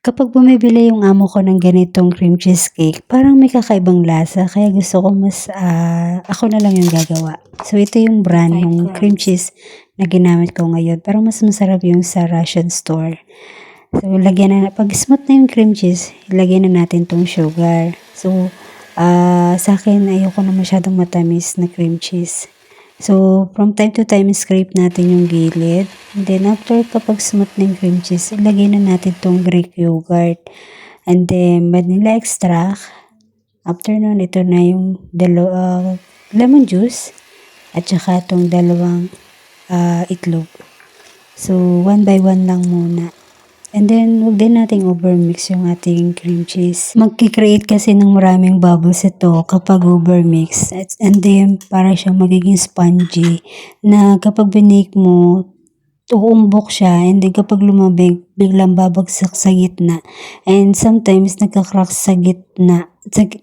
Kapag bumibili yung amo ko ng ganitong cream cheesecake, parang may kakaibang lasa kaya gusto ko mas, ako na lang yung gagawa. So ito yung brand ng cream cheese na ginamit ko ngayon, pero mas masarap yung sa Russian store. So lagyan na, pag smooth na yung cream cheese, ilagay na natin tong sugar. So sa akin ayoko na masyadong matamis na cream cheese. So, from time to time, scrape natin yung gilid. And then, after kapag smooth na yung cream cheese, ilagay na natin tong Greek yogurt. And then, vanilla extract. After nun, ito na yung lemon juice. At saka itong dalawang itlog. So, one by one lang muna. And then, huwag din nating overmix yung ating cream cheese. Magkikreate kasi ng maraming bubbles ito kapag overmix. And then, para siyang magiging spongy na kapag binake mo, uumbok siya. And then, kapag lumabig, biglang babagsak sa gitna. And sometimes, nagka-crack sa gitna.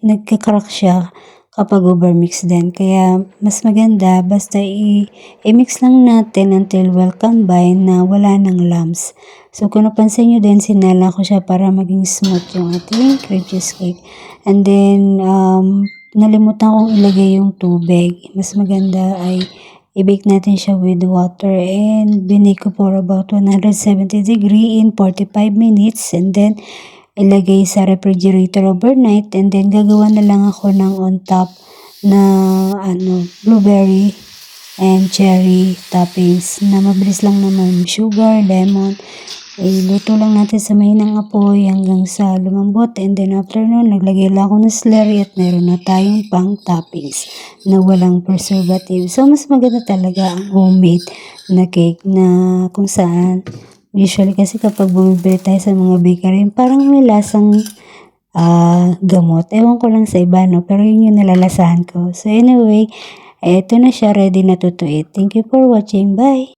Nagka-crack siya kapag overmix din. Kaya, mas maganda, basta i-mix lang natin until well combined na wala ng lumps. So, kung napansin nyo din, sinala ko siya para maging smooth yung ating cream cheesecake. And then, nalimutan kong ilagay yung tubig. Mas maganda ay i-bake natin siya with water. And binake ko for about 170 degree in 45 minutes. And then, ilagay sa refrigerator overnight. And then, gagawa na lang ako ng on top na blueberry and cherry toppings na mabilis lang naman, sugar, lemon. Iluto lang natin sa mahinang apoy hanggang sa lumambot. And then after nun, naglagay lang ako ng slurry at meron na tayong pang toppings na walang preservative. So, mas maganda talaga ang homemade na cake na kung saan usually kasi kapag bumibili tayo sa mga bakery, parang may lasang gamot. Ewan ko lang sa iba, no? Pero yun yung nalalasahan ko. So anyway, eto na siya, ready na to eat. Thank you for watching. Bye!